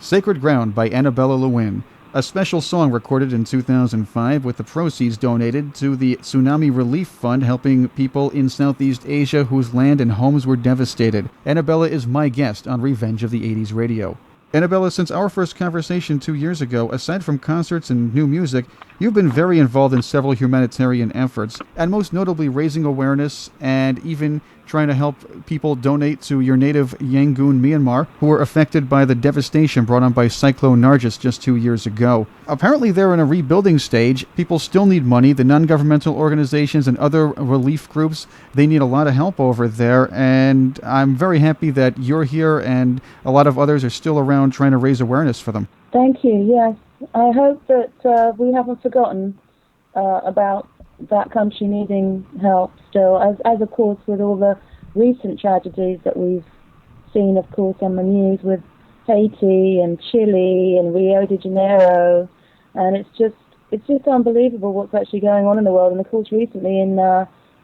Sacred Ground by Annabella Lwin, a special song recorded in 2005 with the proceeds donated to the Tsunami Relief Fund helping people in Southeast Asia whose land and homes were devastated. Annabella is my guest on Revenge of the 80s Radio. Annabella, since our first conversation 2 years ago, aside from concerts and new music, you've been very involved in several humanitarian efforts, and most notably raising awareness and even trying to help people donate to your native Yangon, Myanmar, who were affected by the devastation brought on by Cyclone Nargis just 2 years ago. Apparently they're in a rebuilding stage. People still need money. The non-governmental organizations and other relief groups, they need a lot of help over there, and I'm very happy that you're here and a lot of others are still around trying to raise awareness for them. Thank you, yes. I hope that we haven't forgotten about that country needing help still, as of course with all the recent tragedies that we've seen, of course, on the news with Haiti and Chile and Rio de Janeiro, and it's just unbelievable what's actually going on in the world, and of course recently in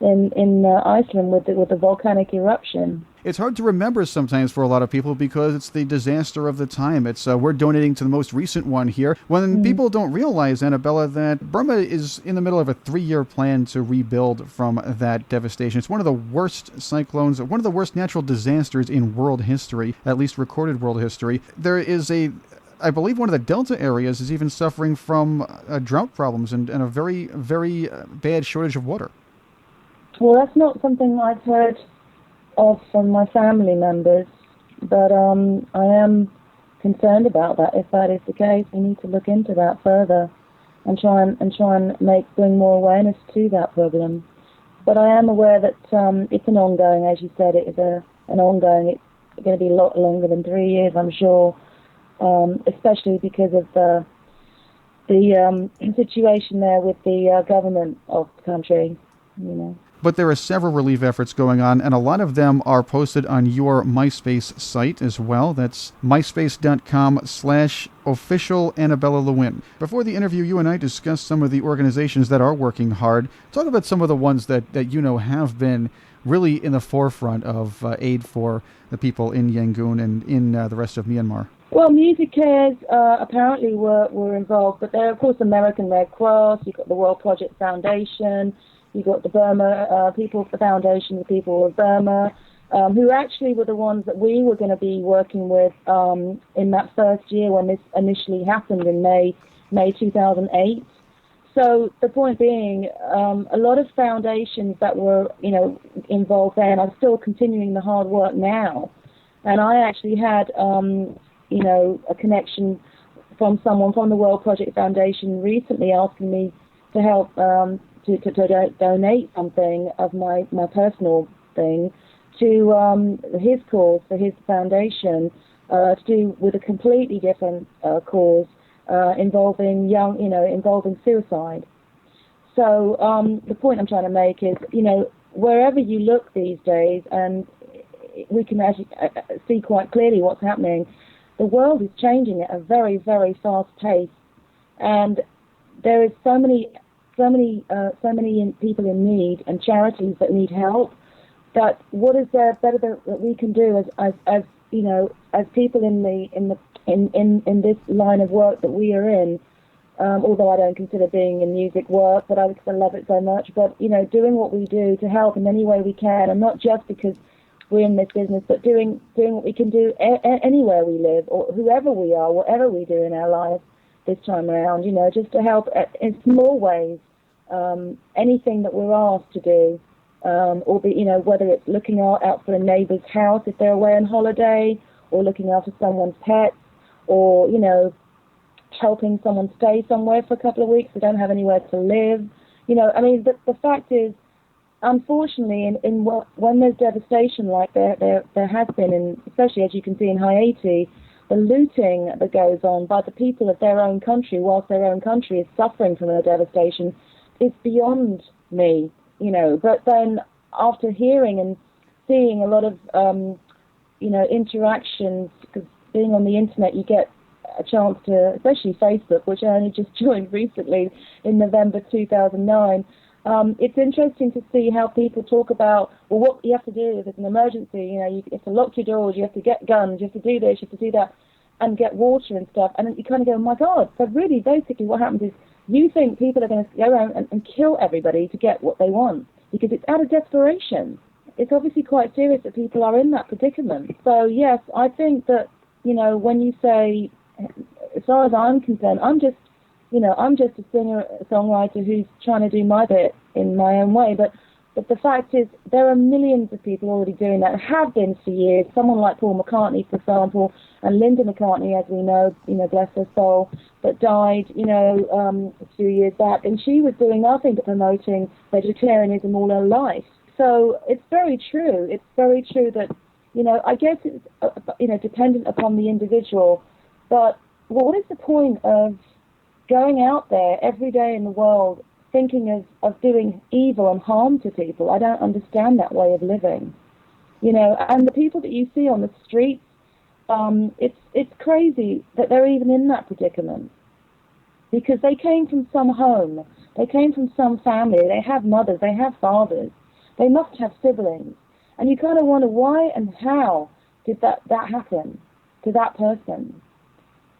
Iceland with the volcanic eruption. It's hard to remember sometimes for a lot of people because it's the disaster of the time. It's we're donating to the most recent one here. When people don't realize, Annabella, that Burma is in the middle of a 3-year plan to rebuild from that devastation. It's one of the worst cyclones, one of the worst natural disasters in world history, at least recorded world history. There is I believe one of the Delta areas is even suffering from drought problems and a very, very bad shortage of water. Well, that's not something I've heard of from my family members, but I am concerned about that. If that is the case, we need to look into that further and try and bring more awareness to that problem. But I am aware that it's an ongoing, as you said, it is an ongoing. It's going to be a lot longer than 3 years, I'm sure, especially because of the situation there with the government of the country, you know. But there are several relief efforts going on, and a lot of them are posted on your MySpace site as well. That's myspace.com/official Annabella Lwin. Before the interview, you and I discussed some of the organizations that are working hard. Talk about some of the ones that you know have been really in the forefront of aid for the people in Yangon and in the rest of Myanmar. Well, MusicAid apparently were involved, but they're, of course, American Red Cross. You've got the World Project Foundation. You've got the Burma People Foundation, the people of Burma, who actually were the ones that we were going to be working with in that first year when this initially happened in May 2008. So the point being, a lot of foundations that were, involved then are still continuing the hard work now. And I actually had, a connection from someone from the World Project Foundation recently asking me to help to donate something of my personal thing to his cause, for his foundation, to do with a completely different cause involving involving suicide. So the point I'm trying to make is, wherever you look these days, and we can actually see quite clearly what's happening, the world is changing at a very, very fast pace, and there is so many people in need and charities that need help. That what is there better that we can do as people in this line of work that we are in? Although I don't consider being in music work, but I love it so much. But doing what we do to help in any way we can, and not just because we're in this business, but doing what we can do anywhere we live, or whoever we are, whatever we do in our lives this time around. Just to help in small ways. Anything that we're asked to do, or whether it's looking out for a neighbour's house if they're away on holiday, or looking after someone's pets, or helping someone stay somewhere for a couple of weeks they don't have anywhere to live. The fact is, unfortunately, when there's devastation like there has been, especially as you can see in Haiti, the looting that goes on by the people of their own country whilst their own country is suffering from the devastation. It's beyond me, But then after hearing and seeing a lot of, interactions, because being on the internet, you get a chance to, especially Facebook, which I only just joined recently in November 2009. It's interesting to see how people talk about, well, what you have to do if it's an emergency. You have to lock your doors, you have to get guns, you have to do this, you have to do that. and get water and stuff, and then you kind of go, oh my God. So really, basically what happens is you think people are going to go around and kill everybody to get what they want, because it's out of desperation. It's obviously quite serious that people are in that predicament. So yes, I think that, when you say, as far as I'm concerned, I'm just a singer, a songwriter who's trying to do my bit in my own way. But the fact is, there are millions of people already doing that, and have been for years. Someone like Paul McCartney, for example, and Linda McCartney, as we know, bless her soul, that died, a few years back, and she was doing nothing but promoting vegetarianism all her life. So it's very true. It's very true that, I guess it's, dependent upon the individual. But what is the point of going out there every day in the world thinking of doing evil and harm to people? I don't understand that way of living. And the people that you see on the streets, it's crazy that they're even in that predicament, because they came from some home, they came from some family, they have mothers, they have fathers, they must have siblings, and you kind of wonder why and how did that happen to that person.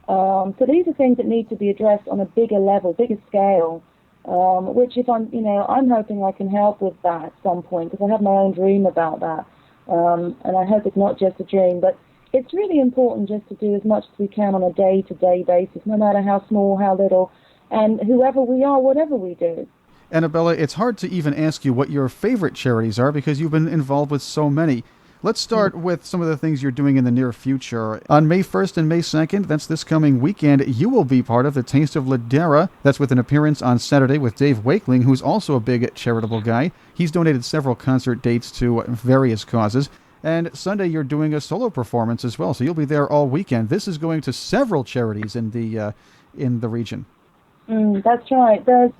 So these are things that need to be addressed on a bigger level, bigger scale, which if I'm hoping I can help with that at some point, because I have my own dream about that, and I hope it's not just a dream, but it's really important just to do as much as we can on a day-to-day basis, no matter how small, how little, and whoever we are, whatever we do. Annabella, it's hard to even ask you what your favorite charities are, because you've been involved with so many. Let's start with some of the things you're doing in the near future. On May 1st and May 2nd, that's this coming weekend, you will be part of the Taste of Ladera. That's with an appearance on Saturday with Dave Wakeling, who's also a big charitable guy. He's donated several concert dates to various causes. And Sunday, you're doing a solo performance as well, so you'll be there all weekend. This is going to several charities in the region. That's right. There's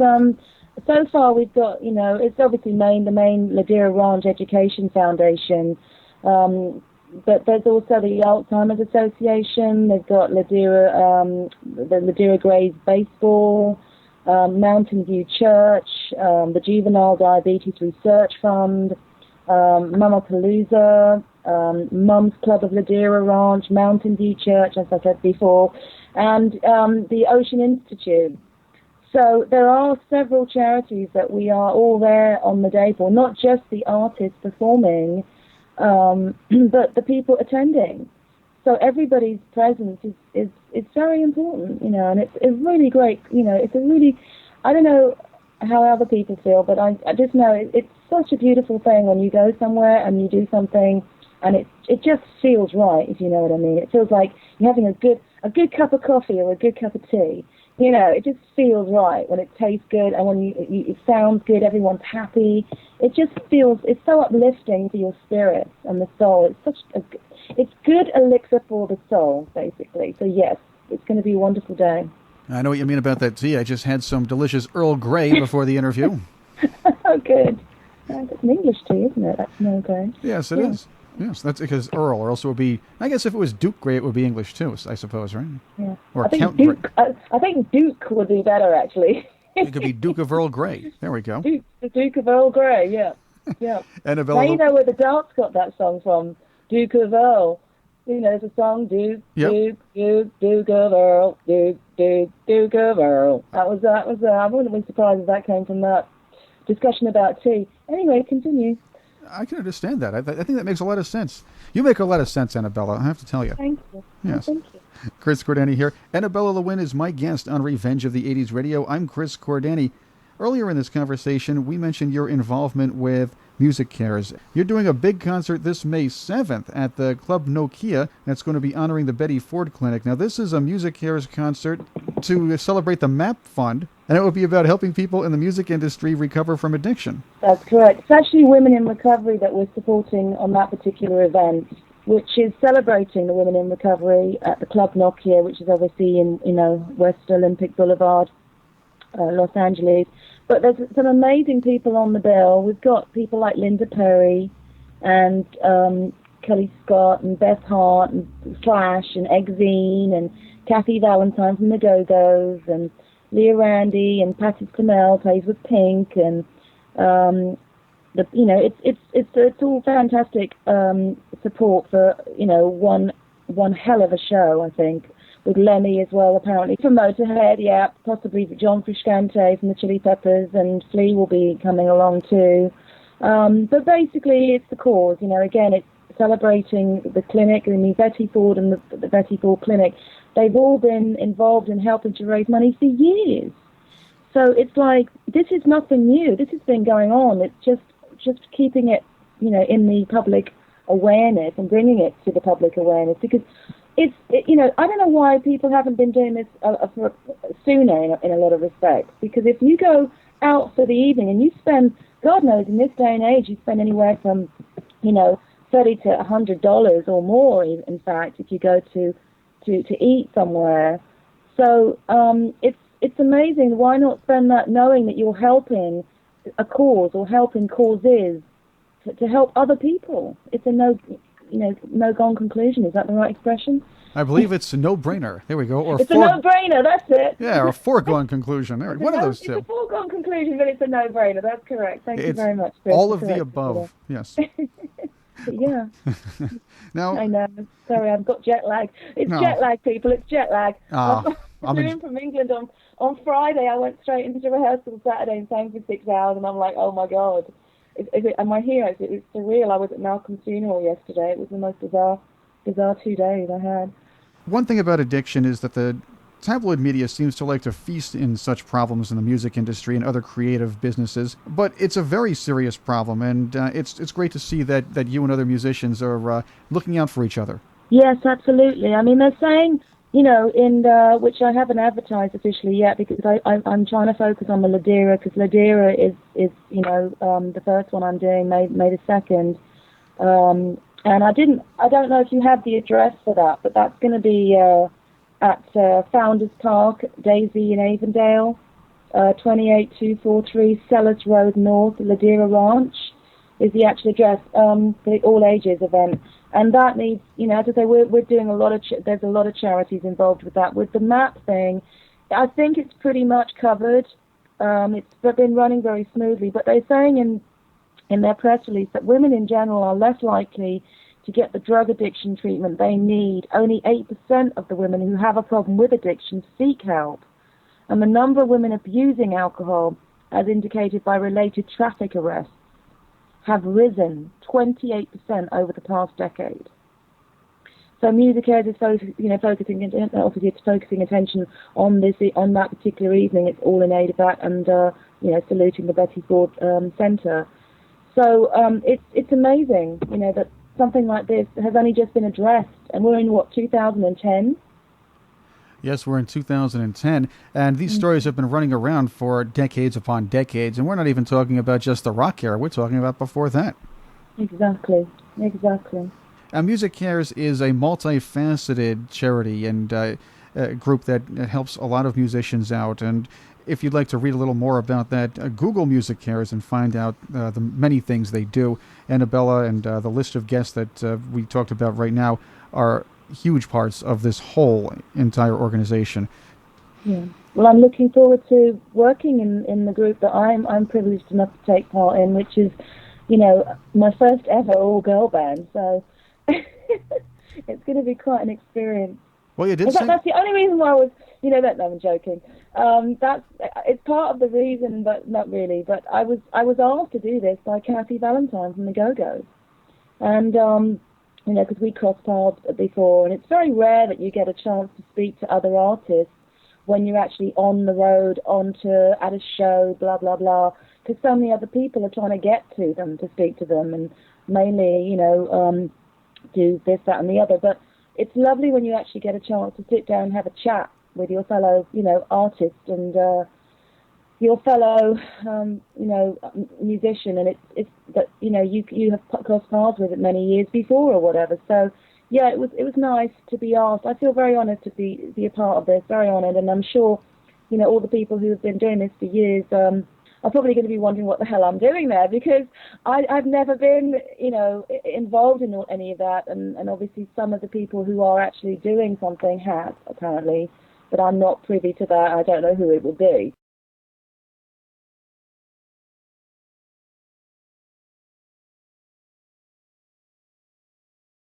so far we've got, it's obviously the main Ladera Ranch Education Foundation, but there's also the Alzheimer's Association. They've got the Ladera Grays Baseball, Mountain View Church, the Juvenile Diabetes Research Fund, Mamapalooza, Mum's Club of Ladera Ranch, Mountain View Church, as I said before, and the Ocean Institute. So there are several charities that we are all there on the day for, not just the artists performing, but the people attending. So everybody's presence is very important, and it's really great. It's a really, I don't know how other people feel, but I just know it's such a beautiful thing when you go somewhere and you do something, and it just feels right, if you know what I mean. It feels like you're having a good cup of coffee or a good cup of tea. It just feels right when it tastes good, and when it sounds good, everyone's happy. It just feels, it's so uplifting to your spirit and the soul. It's good elixir for the soul, basically. So yes, it's going to be a wonderful day. I know what you mean about that tea. I just had some delicious Earl Grey before the interview. Oh, good. It's an English tea, isn't it? That's Earl Grey. Yes, it is. Yes, that's because Earl, or else it would be, I guess if it was Duke Grey, it would be English too, I suppose, right? Yeah. Or I think Count Duke, Grey. I think Duke would be better, actually. It could be Duke of Earl Grey. There we go. The Duke of Earl Grey, yeah. Yeah. Annabella, now you know where the Darts got that song from, Duke of Earl. There's a song, Duke, yep. Duke of Earl, Duke of Earl. That was, I wouldn't be surprised if that came from that discussion about tea. Anyway, continue. I can understand that. I think that makes a lot of sense. You make a lot of sense, Annabella, I have to tell you. Thank you. Yes. Thank you. Chris Cordani here. Annabella Lwin is my guest on Revenge of the 80s Radio. I'm Chris Cordani. Earlier in this conversation, we mentioned your involvement with MusicAid. You're doing a big concert this May 7th at the Club Nokia that's going to be honoring the Betty Ford Clinic. Now, this is a MusicAid concert to celebrate the MAP Fund, and it will be about helping people in the music industry recover from addiction. That's correct. It's actually Women in Recovery that we're supporting on that particular event, which is celebrating the women in recovery at the Club Nokia, which is obviously in, West Olympic Boulevard, Los Angeles. But there's some amazing people on the bill. We've got people like Linda Perry and Kelly Scott and Beth Hart and Flash and Exene and Kathy Valentine from the Go-Go's and Leah Randy and Patti Clamel plays with Pink, and it's all fantastic support for one one hell of a show, I think, with Lemmy as well, apparently. From Motorhead, yeah, possibly John Frusciante from the Chili Peppers, and Flea will be coming along too. But basically, it's the cause. Again, it's celebrating the clinic. I mean, Betty Ford and the Betty Ford Clinic, they've all been involved in helping to raise money for years. So it's like, this is nothing new. This has been going on. It's just keeping it, in the public awareness and bringing it to the public awareness, because I don't know why people haven't been doing this sooner in a lot of respects, because if you go out for the evening and you spend, God knows, in this day and age, you spend anywhere from, $30 to $100 or more, in fact, if you go to eat somewhere. So it's amazing. Why not spend that knowing that you're helping a cause or helping causes to help other people? It's a no-gone conclusion. Is that the right expression? I believe it's a no-brainer. There we go. Or it's a no-brainer, that's it. Yeah, or a foregone conclusion. One of those two. It's a foregone conclusion, but it's a no-brainer. That's correct. Thank you very much, Chris. All of the above, yes. Yeah. Now, I know. Sorry, I've got jet lag. It's jet lag, people. It's jet lag. I flew in from England on Friday. I went straight into rehearsal Saturday and sang for 6 hours, and I'm like, oh my God. Am I here? It was surreal. I was at Malcolm's funeral yesterday. It was the most bizarre 2 days I had. One thing about addiction is that the tabloid media seems to like to feast in such problems in the music industry and other creative businesses, but it's a very serious problem, and it's great to see that you and other musicians are looking out for each other. Yes, absolutely. I mean, they're saying, in which I haven't advertised officially yet, because I'm trying to focus on the Ladera, because Ladera is the first one I'm doing, May the 2nd. And I don't know if you have the address for that, but that's going to be at Founders Park, Daisy in Avondale, 28243 Sellers Road North, Ladera Ranch is the actual address for the all ages event. And that needs, as I say, we're doing a lot of, there's a lot of charities involved with that. With the map thing, I think it's pretty much covered. It's been running very smoothly, but they're saying in their press release that women in general are less likely to get the drug addiction treatment they need. Only 8% of the women who have a problem with addiction seek help. And the number of women abusing alcohol, as indicated by related traffic arrests, have risen 28% over the past decade. So MusicAid is focusing attention on that particular evening. It's all in aid of that, and saluting the Betty Ford Centre. So it's amazing, that something like this has only just been addressed, and we're in 2010. Yes, we're in 2010, and these stories have been running around for decades upon decades, and we're not even talking about just the rock era, we're talking about before that. Exactly. Music Cares is a multifaceted charity and group that helps a lot of musicians out, and if you'd like to read a little more about that, Google Music Cares and find out the many things they do. Annabella and the list of guests that we talked about right now are huge parts of this whole entire organization. Yeah. Well, I'm looking forward to working in the group that I'm privileged enough to take part in, which is, my first ever all-girl band. So it's going to be quite an experience. Well, you did. That's the only reason why I was, I'm joking. It's part of the reason, but not really. But I was asked to do this by Kathy Valentine from the Go-Go's, and because we crossed paths before, and it's very rare that you get a chance to speak to other artists when you're actually on the road, at a show, blah blah blah. Because so many other people are trying to get to them to speak to them, and mainly, do this, that, and the other. But it's lovely when you actually get a chance to sit down and have a chat with your fellow, artist and your fellow, musician, and it's that you have crossed paths with it many years before or whatever. So yeah, it was nice to be asked. I feel very honoured to be a part of this, very honoured, and I'm sure, all the people who have been doing this for years are probably going to be wondering what the hell I'm doing there, because I've never been, involved in any of that, and obviously some of the people who are actually doing something have, apparently, but I'm not privy to that. I don't know who it will be.